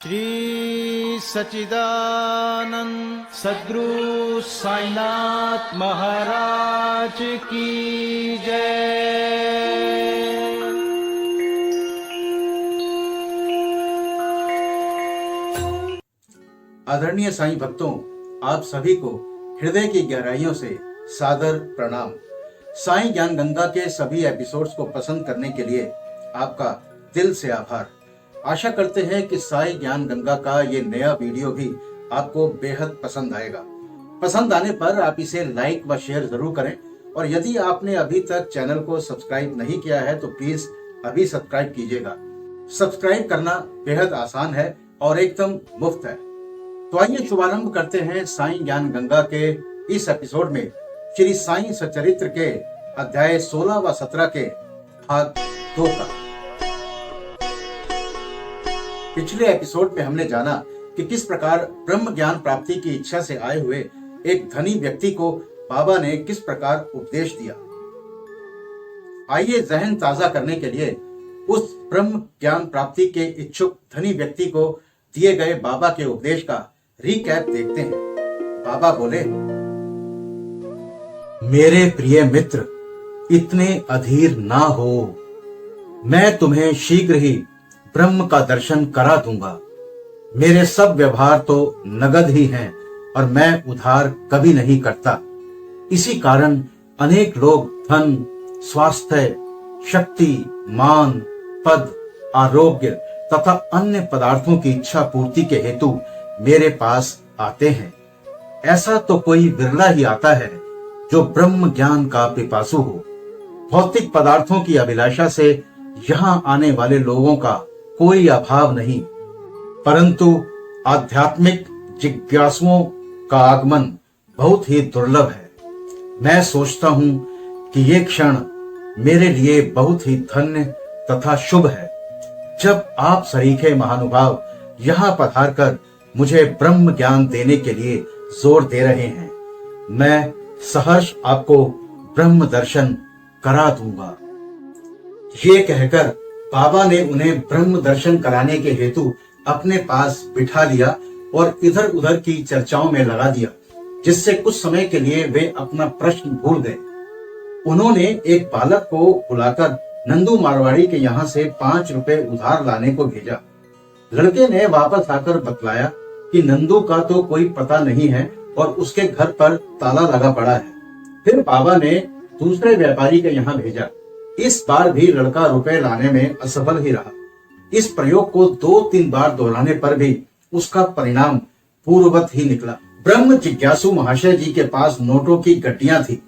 श्री सच्चिदानंद सद्गुरु साईनाथ महाराज की जय। आदरणीय साईं भक्तों, आप सभी को हृदय की गहराइयों से सादर प्रणाम। साईं ज्ञान गंगा के सभी एपिसोड्स को पसंद करने के लिए आपका दिल से आभार। आशा करते हैं कि साईं ज्ञान गंगा का ये नया वीडियो भी आपको बेहद पसंद आएगा। पसंद आने पर आप इसे लाइक व शेयर जरूर करें, और यदि आपने अभी तक चैनल को सब्सक्राइब नहीं किया है तो प्लीज अभी सब्सक्राइब कीजिएगा। सब्सक्राइब करना बेहद आसान है और एकदम मुफ्त है। तो आइए शुभारंभ करते हैं साईं ज्ञान गंगा के इस एपिसोड में श्री साईं सच्चरित्र के अध्याय 16 व 17 के भाग 2 का। पिछले एपिसोड में हमने जाना कि किस प्रकार ब्रह्म ज्ञान प्राप्ति की इच्छा से आए हुए एक धनी व्यक्ति को बाबा ने किस प्रकार उपदेश दिया। आइए जहन ताजा करने के लिए उस ब्रह्म ज्ञान प्राप्ति के इच्छुक धनी व्यक्ति को दिए गए बाबा के उपदेश का रिकैप देखते हैं। बाबा बोले, मेरे प्रिय मित्र, इतने अधीर ना हो। मैं तुम्हें शीघ्र ही ब्रह्म का दर्शन करा दूंगा। मेरे सब व्यवहार तो नगद ही हैं और मैं उधार कभी नहीं करता। इसी कारण अनेक लोग धन, स्वास्थ्य, शक्ति, मान, पद, आरोग्य तथा अन्य पदार्थों की इच्छा पूर्ति के हेतु मेरे पास आते हैं। ऐसा तो कोई विरला ही आता है जो ब्रह्म ज्ञान का पिपासु हो। भौतिक पदार्थों की अभिलाषा से यहाँ आने वाले लोगों का कोई अभाव नहीं, परंतु आध्यात्मिक जिज्ञासुओं का आगमन बहुत ही दुर्लभ है। मैं सोचता हूँ कि ये क्षण मेरे लिए बहुत ही धन्य तथा शुभ है, जब आप सरीखे महानुभाव यहाँ पधार कर मुझे ब्रह्म ज्ञान देने के लिए जोर दे रहे हैं। मैं सहर्ष आपको ब्रह्म दर्शन करा दूंगा। ये कहकर बाबा ने उन्हें ब्रह्म दर्शन कराने के हेतु अपने पास बिठा लिया और इधर उधर की चर्चाओं में लगा दिया, जिससे कुछ समय के लिए वे अपना प्रश्न भूल गए। उन्होंने एक बालक को बुलाकर नंदू मारवाड़ी के यहाँ से 5 रुपए उधार लाने को भेजा। लड़के ने वापस आकर बतलाया कि नंदू का तो कोई पता नहीं है और उसके घर पर ताला लगा पड़ा है। फिर बाबा ने दूसरे व्यापारी के यहाँ भेजा। इस बार भी लड़का रुपए लाने में असफल ही रहा। इस प्रयोग को 2-3 बार दोहराने पर भी उसका परिणाम पूर्ववत ही निकला। ब्रह्म जिज्ञासु महाशय जी के पास नोटों की गड्डियां थी,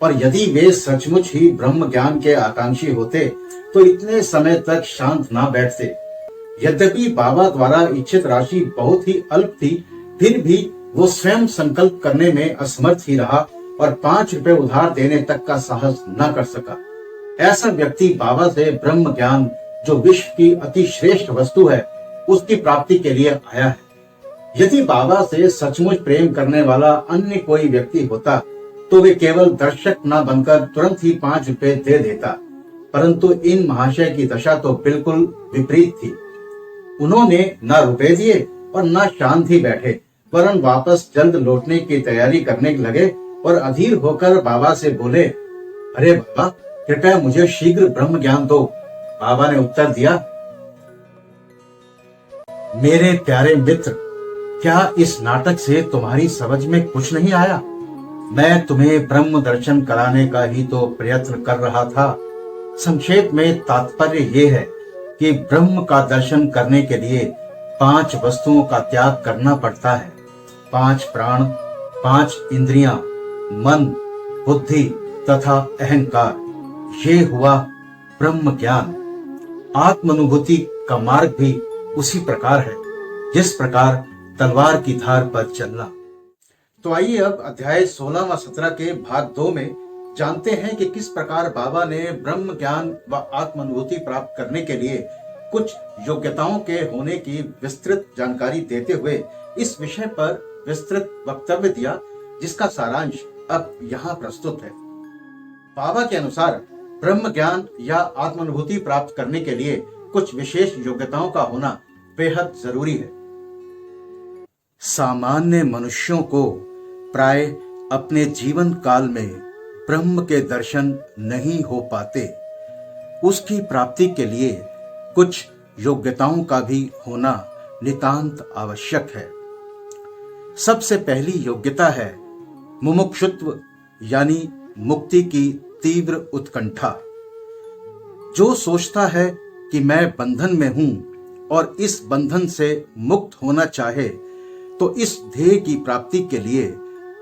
और यदि वे सचमुच ही ब्रह्म ज्ञान के आकांक्षी होते तो इतने समय तक शांत ना बैठते। यद्यपि बाबा द्वारा इच्छित राशि बहुत ही अल्प थी, फिर भी वो स्वयं संकल्प करने में असमर्थ ही रहा और 5 रुपए उधार देने तक का साहस न कर सका। ऐसा व्यक्ति बाबा से ब्रह्म ज्ञान, जो विश्व की अति श्रेष्ठ वस्तु है, उसकी प्राप्ति के लिए आया है। यदि बाबा से सचमुच प्रेम करने वाला अन्य कोई व्यक्ति होता तो वे केवल दर्शक न बनकर तुरंत ही 5 रुपए दे देता, परंतु इन महाशय की दशा तो बिल्कुल विपरीत थी। उन्होंने न रुपए दिए और न शांत ही बैठे, वरन वापस जल्द लौटने की तैयारी करने लगे और अधीर होकर बाबा से बोले, अरे बाबा, कृपया मुझे शीघ्र ब्रह्म ज्ञान दो। बाबा ने उत्तर दिया, मेरे प्यारे मित्र, क्या इस नाटक से तुम्हारी समझ में कुछ नहीं आया? मैं तुम्हें ब्रह्म दर्शन कराने का ही तो प्रयत्न कर रहा था। संक्षेप में तात्पर्य ये है कि ब्रह्म का दर्शन करने के लिए 5 वस्तुओं का त्याग करना पड़ता है। 5 प्राण, 5 इंद्रियां, मन, बुद्धि तथा अहंकार। ये हुआ ब्रह्म ज्ञान। आत्मानुभूति का मार्ग भी उसी प्रकार है, जिस प्रकार तलवार की धार पर चलना। तो आइए अब अध्याय 16 व 17 के भाग 2 में जानते हैं कि किस प्रकार बाबा ने ब्रह्म ज्ञान व आत्मानुभूति प्राप्त करने के लिए कुछ योग्यताओं के होने की विस्तृत जानकारी देते हुए इस विषय पर विस्तृत वक्तव्य दिया, जिसका सारांश अब यहाँ प्रस्तुत है। बाबा के अनुसार ब्रह्म ज्ञान या आत्मानुभूति प्राप्त करने के लिए कुछ विशेष योग्यताओं का होना बेहद जरूरी है। सामान्य मनुष्यों को प्राय अपने जीवन काल में ब्रह्म के दर्शन नहीं हो पाते। उसकी प्राप्ति के लिए कुछ योग्यताओं का भी होना नितांत आवश्यक है। सबसे पहली योग्यता है मुमुक्षुत्व, यानी मुक्ति की तीव्र उत्कंठा। जो सोचता है कि मैं बंधन में हूं और इस बंधन से मुक्त होना चाहे, तो इस ध्येय की प्राप्ति के लिए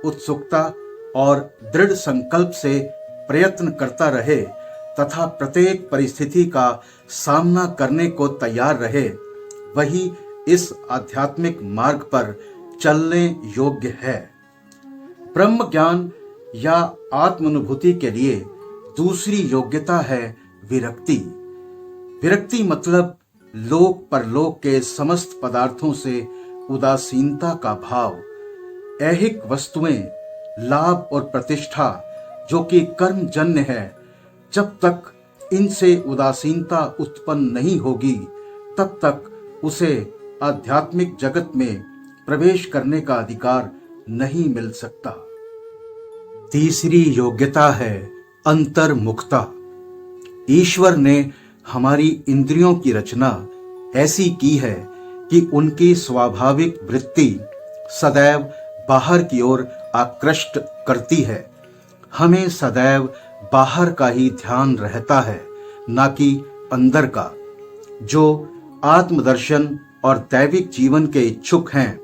उत्सुकता और दृढ़ संकल्प से प्रयत्न करता रहे तथा प्रत्येक परिस्थिति का सामना करने को तैयार रहे, वही इस आध्यात्मिक मार्ग पर चलने योग्य है। ब्रह्म ज्ञान या आत्मानुभूति के लिए दूसरी योग्यता है विरक्ति। विरक्ति मतलब लोक परलोक के समस्त पदार्थों से उदासीनता का भाव। ऐहिक वस्तुएं, लाभ और प्रतिष्ठा जो कि कर्मजन्य है, जब तक इनसे उदासीनता उत्पन्न नहीं होगी, तब तक उसे आध्यात्मिक जगत में प्रवेश करने का अधिकार नहीं मिल सकता। तीसरी योग्यता है अंतर्मुखता। ईश्वर ने हमारी इंद्रियों की रचना ऐसी की है कि उनकी स्वाभाविक वृत्ति सदैव बाहर की ओर आकृष्ट करती है। हमें सदैव बाहर का ही ध्यान रहता है, ना कि अंदर का। जो आत्मदर्शन और दैविक जीवन के इच्छुक हैं,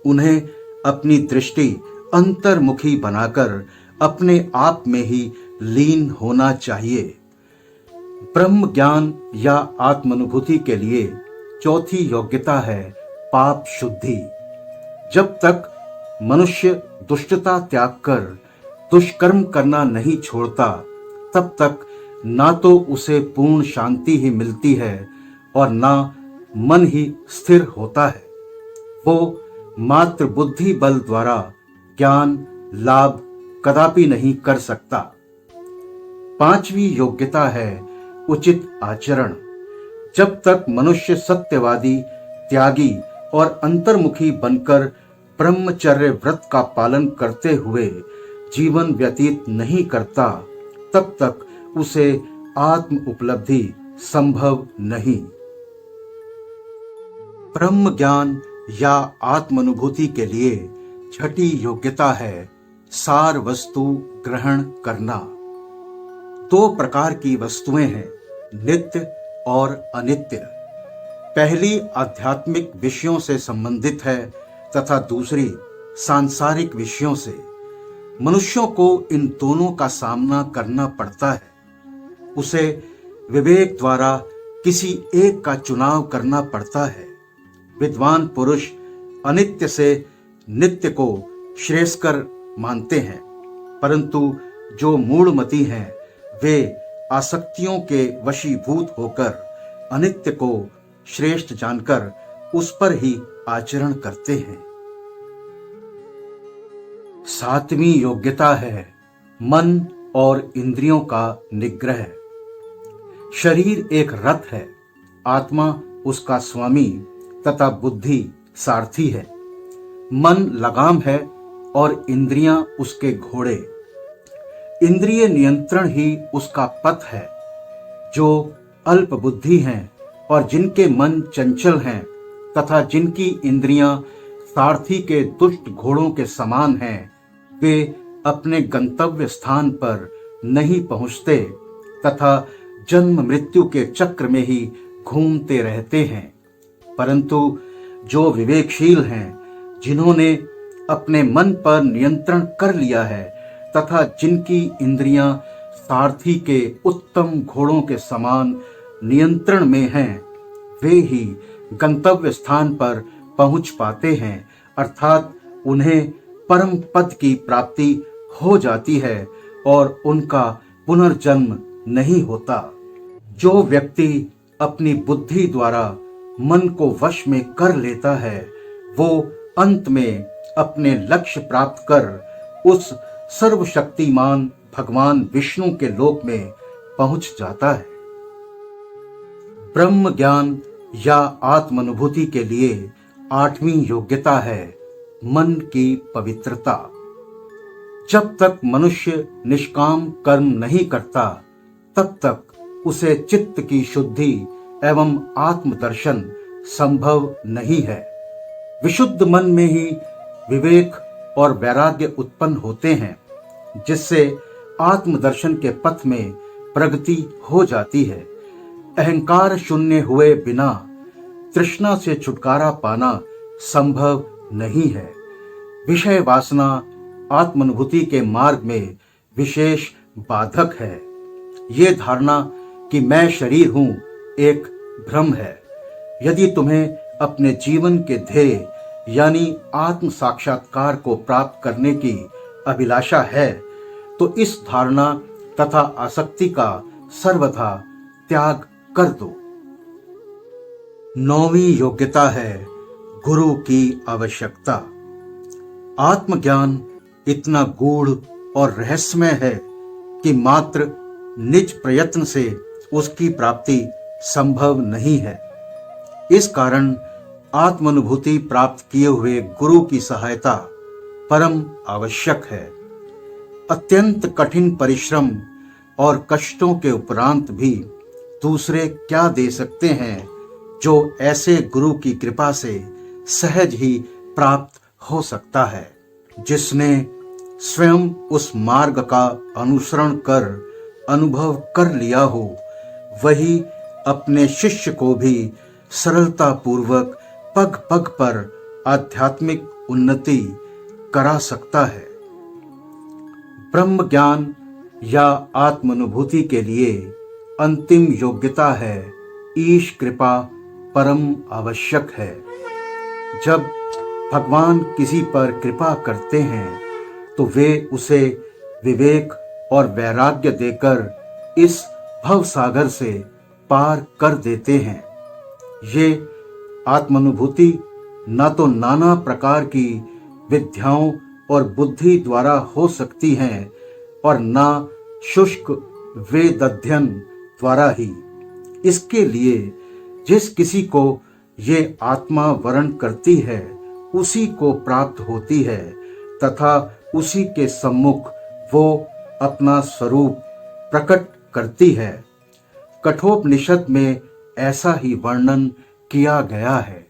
उन्हें अपनी दृष्टि अंतर्मुखी बनाकर अपने आप में ही लीन होना चाहिए। ब्रह्म ज्ञान या आत्मानुभूति के लिए चौथी योग्यता है पाप शुद्धि। जब तक मनुष्य दुष्टता त्याग कर दुष्कर्म करना नहीं छोड़ता, तब तक ना तो उसे पूर्ण शांति ही मिलती है और ना मन ही स्थिर होता है। वो मात्र बुद्धि बल द्वारा ज्ञान लाभ कदापि नहीं कर सकता। पांचवी योग्यता है उचित आचरण। जब तक मनुष्य सत्यवादी, त्यागी और अंतर्मुखी बनकर ब्रह्मचर्य व्रत का पालन करते हुए जीवन व्यतीत नहीं करता, तब तक उसे आत्म उपलब्धि संभव नहीं। ब्रह्म ज्ञान या आत्मानुभूति के लिए छठी योग्यता है सार वस्तु ग्रहण करना। दो प्रकार की वस्तुएं हैं, नित्य और अनित्य। पहली आध्यात्मिक विषयों से संबंधित है तथा दूसरी सांसारिक विषयों से। मनुष्यों को इन दोनों का सामना करना पड़ता है। उसे विवेक द्वारा किसी एक का चुनाव करना पड़ता है। विद्वान पुरुष अनित्य से नित्य को श्रेयस्कर मानते हैं, परंतु जो मूढ़मती हैं, वे आसक्तियों के वशीभूत होकर अनित्य को श्रेष्ठ जानकर उस पर ही आचरण करते हैं। सातवीं योग्यता है मन और इंद्रियों का निग्रह। शरीर एक रथ है, आत्मा उसका स्वामी तथा बुद्धि सारथी है। मन लगाम है और इंद्रियां उसके घोड़े। इंद्रिय नियंत्रण ही उसका पथ है। जो अल्प बुद्धि हैं और जिनके मन चंचल हैं तथा जिनकी इंद्रियां सारथी के दुष्ट घोड़ों के समान हैं, वे अपने गंतव्य स्थान पर नहीं पहुंचते तथा जन्म मृत्यु के चक्र में ही घूमते रहते हैं। परंतु जो विवेकशील हैं, जिन्होंने अपने मन पर नियंत्रण कर लिया है तथा जिनकी इंद्रियां सारथी के उत्तम घोड़ों के समान नियंत्रण में हैं, वे ही गंतव्य स्थान पर पहुंच पाते हैं, अर्थात उन्हें परम पद की प्राप्ति हो जाती है और उनका पुनर्जन्म नहीं होता। जो व्यक्ति अपनी बुद्धि द्वारा मन को वश में कर लेता है, वो अंत में अपने लक्ष्य प्राप्त कर उस सर्वशक्तिमान भगवान विष्णु के लोक में पहुंच जाता है। ब्रह्म ज्ञान या आत्मानुभूति के लिए 8वीं योग्यता है मन की पवित्रता। जब तक मनुष्य निष्काम कर्म नहीं करता तब तक उसे चित्त की शुद्धि एवं आत्मदर्शन संभव नहीं है। विशुद्ध मन में ही विवेक और वैराग्य उत्पन्न होते हैं, जिससे आत्मदर्शन के पथ में प्रगति हो जाती है। अहंकार शून्य हुए बिना तृष्णा से छुटकारा पाना संभव नहीं है। विषय वासना आत्मानुभूति के मार्ग में विशेष बाधक है। ये धारणा कि मैं शरीर हूं एक भ्रम है। यदि तुम्हें अपने जीवन के ध्येय यानी आत्म साक्षात्कार को प्राप्त करने की अभिलाषा है तो इस धारणा तथा आसक्ति का सर्वथा त्याग कर दो। 9वीं योग्यता है गुरु की आवश्यकता। आत्मज्ञान इतना गूढ़ और रहस्यमय है कि मात्र निज प्रयत्न से उसकी प्राप्ति संभव नहीं है। इस कारण आत्मानुभूति प्राप्त किए हुए गुरु की सहायता परम आवश्यक है। अत्यंत कठिन परिश्रम और कष्टों के उपरांत भी दूसरे क्या दे सकते हैं जो ऐसे गुरु की कृपा से सहज ही प्राप्त हो सकता है। जिसने स्वयं उस मार्ग का अनुसरण कर अनुभव कर लिया हो, वही अपने शिष्य को भी सरलता पूर्वक पग पग पर आध्यात्मिक उन्नति करा सकता है। ब्रह्म ज्ञान या आत्मानुभूति के लिए अंतिम योग्यता है ईश कृपा परम आवश्यक है। जब भगवान किसी पर कृपा करते हैं तो वे उसे विवेक और वैराग्य देकर इस भव सागर से पार कर देते हैं। ये आत्मानुभूति न तो नाना प्रकार की विद्याओं और बुद्धि द्वारा हो सकती हैं और न शुष्क वेद अध्ययन द्वारा ही। इसके लिए जिस किसी को ये आत्मा वर्ण करती है उसी को प्राप्त होती है तथा उसी के सम्मुख वो अपना स्वरूप प्रकट करती है। कठोपनिषद में ऐसा ही वर्णन किया गया है।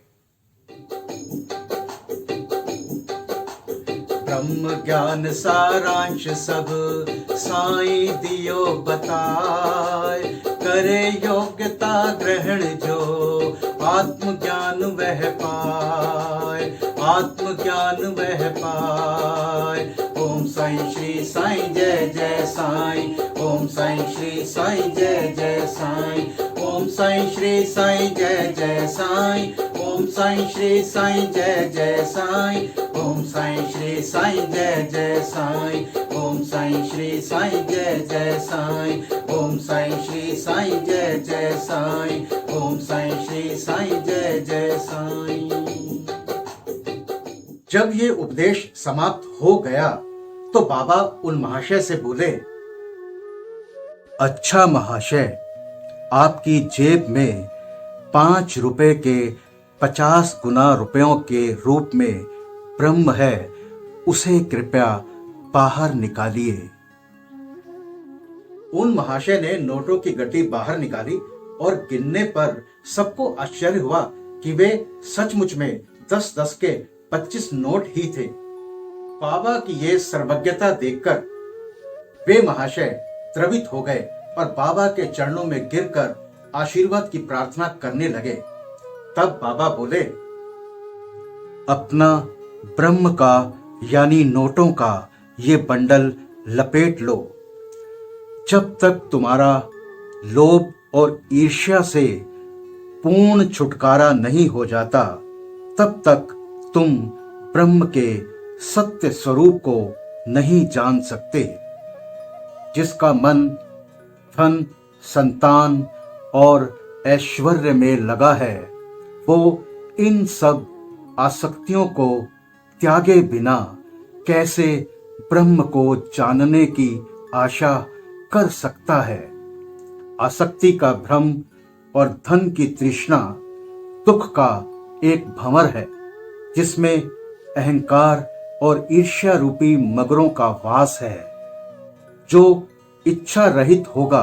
ब्रह्म ज्ञान सारांश सब साईं दियो बताए, करे योग्यता ग्रहण जो आत्मज्ञान वह पाए, आत्मज्ञान वह पाए। ओम साईं श्री साईं जय जय साईं, ओम साईं श्री साईं जय जय साईं, ओम साईं श्री साईं जय जय साईं, ओम साईं श्री साईं जय जय साईं, ओम साईं श्री साईं जय जय साईं, ओम साईं श्री साईं जय जय साईं, ओम साईं श्री साईं जय जय साईं, ओम साईं श्री साईं जय जय साईं। जब ये उपदेश समाप्त हो गया तो बाबा उन महाशय से बोले, अच्छा महाशय, आपकी जेब में 5 रुपए के 50 गुना रुपयों के रूप में ब्रह्म है, उसे कृपया बाहर निकालिए। उन महाशय ने नोटों की गड्डी बाहर निकाली और गिनने पर सबको आश्चर्य हुआ कि वे सचमुच में 10-10 के 25 नोट ही थे। बाबा की ये सर्वज्ञता देखकर वे महाशय द्रवित हो गए और बाबा के चरणों में गिरकर आशीर्वाद की प्रार्थना करने लगे। तब बाबा बोले, अपना ब्रह्म का यानी नोटों का ये बंडल लपेट लो। जब तक तुम्हारा लोभ और ईर्ष्या से पूर्ण छुटकारा नहीं हो जाता तब तक तुम ब्रह्म के सत्य स्वरूप को नहीं जान सकते। जिसका मन धन, संतान और ऐश्वर्य में लगा है वो इन सब आसक्तियों को त्यागे बिना कैसे ब्रह्म को जानने की आशा कर सकता है। आसक्ति का भ्रम और धन की तृष्णा दुख का एक भंवर है जिसमें अहंकार और ईर्ष्या रूपी मगरों का वास है। जो इच्छा रहित होगा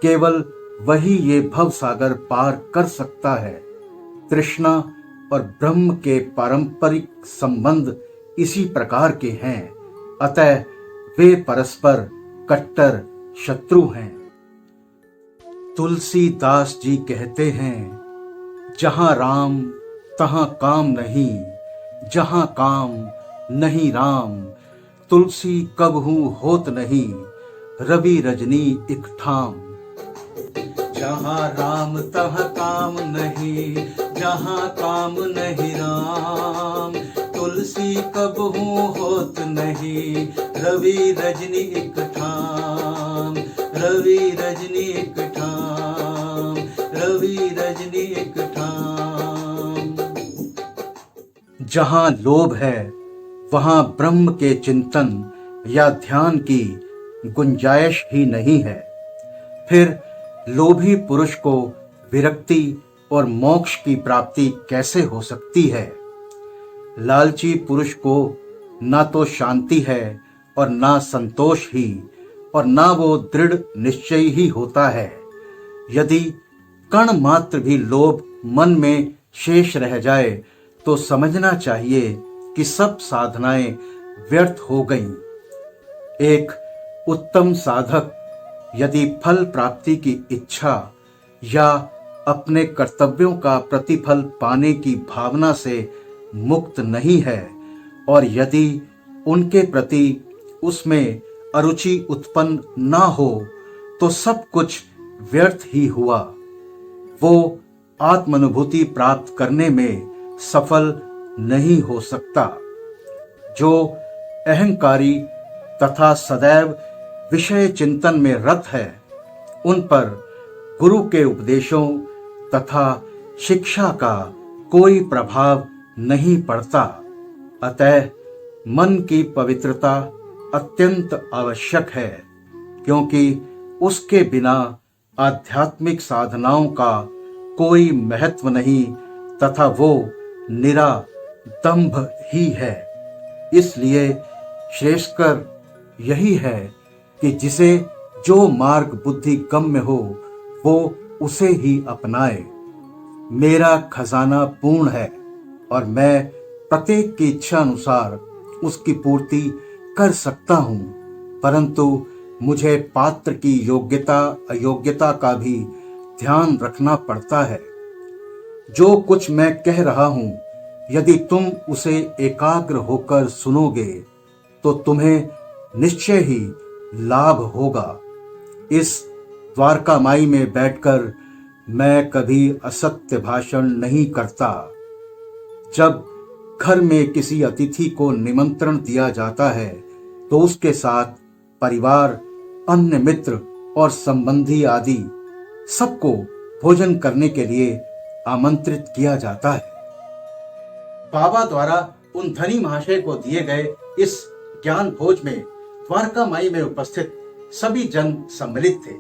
केवल वही ये भव सागर पार कर सकता है। तृष्णा और ब्रह्म के पारंपरिक संबंध इसी प्रकार के हैं, अतः वे परस्पर कट्टर शत्रु हैं। तुलसीदास जी कहते हैं, जहां राम तहां काम नहीं, जहां काम नहीं राम, तुलसी कबहू होत नहीं, रवि रजनी एक ठाम। जहां राम तहां काम नहीं, जहां काम नहीं राम, तुलसी कबहू होत नहीं, रवि रजनी एक ठाम, रवि रजनी एक ठाम, रवि रजनी एक ठाम। जहां लोभ है वहां ब्रह्म के चिंतन या ध्यान की गुंजाइश ही नहीं है। फिर लोभी पुरुष को विरक्ति और मोक्ष की प्राप्ति कैसे हो सकती है? लालची पुरुष को ना तो शांति है और ना संतोष ही, और ना वो दृढ़ निश्चय ही होता है। यदि कण मात्र भी लोभ मन में शेष रह जाए तो समझना चाहिए कि सब साधनाएं व्यर्थ हो गईं। एक उत्तम साधक यदि फल प्राप्ति की इच्छा या अपने कर्तव्यों का प्रतिफल पाने की भावना से मुक्त नहीं है, और यदि उनके प्रति उसमें अरुचि उत्पन्न ना हो, तो सब कुछ व्यर्थ ही हुआ। वो आत्मानुभूति प्राप्त करने में सफल नहीं हो सकता। जो अहंकारी तथा सदैव विषय चिंतन में रत है, उन पर गुरु के उपदेशों तथा शिक्षा का कोई प्रभाव नहीं पड़ता। अतः मन की पवित्रता अत्यंत आवश्यक है, क्योंकि उसके बिना आध्यात्मिक साधनाओं का कोई महत्व नहीं तथा वो निरा दंभ ही है। इसलिए श्रेष्ठकर यही है कि जिसे जो मार्ग बुद्धि गम्य हो वो उसे ही अपनाए। मेरा खजाना पूर्ण है और मैं प्रत्येक की इच्छा अनुसार उसकी पूर्ति कर सकता हूँ, परंतु मुझे पात्र की योग्यता अयोग्यता का भी ध्यान रखना पड़ता है। जो कुछ मैं कह रहा हूँ, यदि तुम उसे एकाग्र होकर सुनोगे तो तुम्हें निश्चय ही लाभ होगा। इस द्वारका माई में बैठकर मैं कभी असत्य भाषण नहीं करता। जब घर में किसी अतिथि को निमंत्रण दिया जाता है तो उसके साथ परिवार, अन्य मित्र और संबंधी आदि सबको भोजन करने के लिए आमंत्रित किया जाता है। बाबा द्वारा उन धनी महाशय को दिए गए इस ज्ञान भोज में द्वारका माई में उपस्थित सभी जन सम्मिलित थे।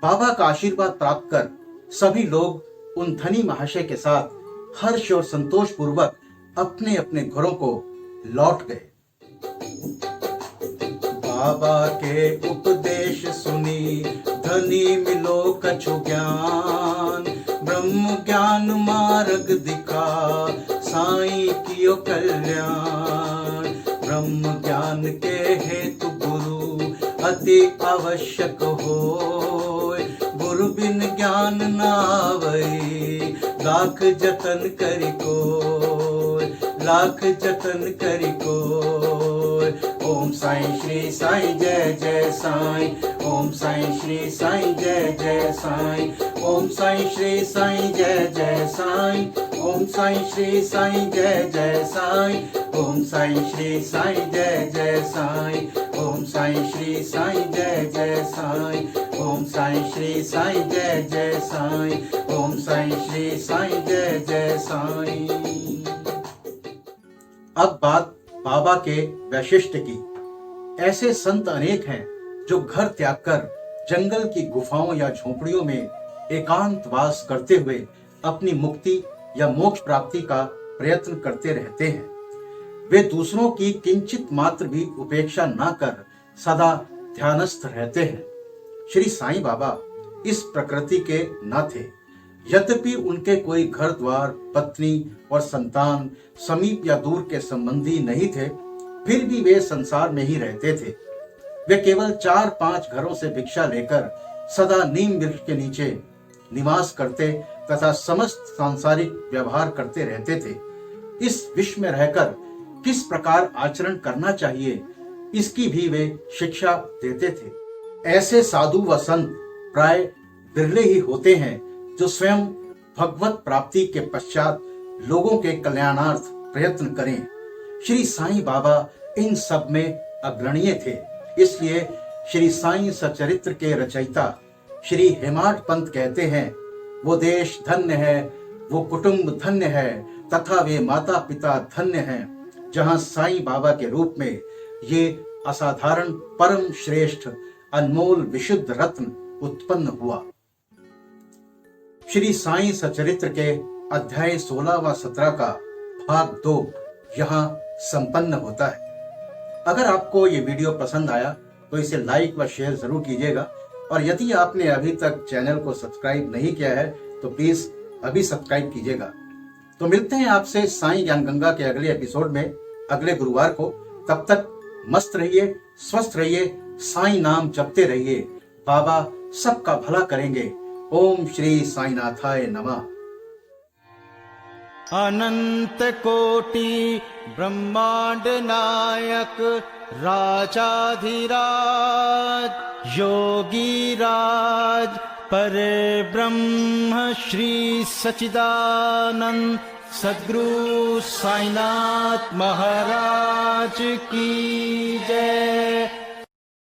बाबा का आशीर्वाद प्राप्त कर सभी लोग उन धनी महाशय के साथ हर्ष और संतोष पूर्वक अपने अपने घरों को लौट गए। बाबा के उपदेश सुनी धनी मिलो कछु ज्ञान, ब्रह्म ज्ञान मार्ग दिखा साईं कियो कल्याण। ब्रह्म ज्ञान के हेतु गुरु अति आवश्यक होय, गुरु बिन ज्ञान ना आवै, लाख जतन करि कोय, लाख जतन करि कोय। ओम साईं श्री साईं जय जय साईं, ओम साईं श्री साईं जय जय साईं, ओम साईं श्री साईं जय जय साईं, ओम साईं श्री साईं जय जय साईं, ओम साईं श्री साईं जय जय साईं, ओम साईं श्री साईं जय जय साईं, ओम साईं श्री साईं जय जय साईं, ओम साईं श्री साईं जय जय साईं। अब बात बाबा के वैशिष्ट की। ऐसे संत अनेक हैं जो घर त्याग कर जंगल की गुफाओं या झोपड़ियों में एकांतवास करते हुए अपनी मुक्ति या मोक्ष प्राप्ति का प्रयत्न करते रहते हैं। वे दूसरों की किंचित मात्र भी उपेक्षा न कर सदा ध्यानस्थ रहते हैं। श्री साईं बाबा इस प्रकृति के न थे। यद्यपि उनके कोई घर द्वार, पत्नी और संतान, समीप या दूर के संबंधी नहीं थे, फिर भी वे संसार में ही रहते थे। वे केवल 4-5 घरों से भिक्षा लेकर सदा नीम वृक्ष के नीचे निवास करते तथा समस्त सांसारिक व्यवहार करते रहते थे। इस विश्व में रहकर किस प्रकार आचरण करना चाहिए, इसकी भी वे शिक्षा देते थे। ऐसे साधु व संत प्राय बिरले ही होते हैं जो स्वयं भगवत प्राप्ति के पश्चात लोगों के कल्याणार्थ प्रयत्न करें। श्री साईं बाबा इन सब में अग्रणीय थे। इसलिए श्री साईं सचरित्र के रचयिता श्री हेमाड पंत कहते हैं, वो देश धन्य है, वो कुटुंब धन्य है तथा वे माता पिता धन्य हैं, जहां साईं बाबा के रूप में ये असाधारण परम श्रेष्ठ अनमोल विशुद्ध रत्न उत्पन्न हुआ। श्री साईं सचरित्र के अध्याय 16 व 17 का भाग 2 यहाँ संपन्न होता है। अगर आपको ये वीडियो पसंद आया तो इसे लाइक व शेयर जरूर कीजिएगा, और यदि आपने अभी तक चैनल को सब्सक्राइब नहीं किया है तो प्लीज अभी सब्सक्राइब कीजिएगा। तो मिलते हैं आपसे साईं ज्ञान गंगा के अगले एपिसोड में अगले गुरुवार को। तब तक मस्त रहिए, स्वस्थ रहिए, साईं नाम जपते रहिए। बाबा सबका भला करेंगे। ओम श्री साईनाथाय नमः। अनंत कोटि ब्रह्मांड नायक राजाधिराज योगी राज परे ब्रह्म श्री सच्चिदानंद सद्गुरु साईनाथ महाराज की जय।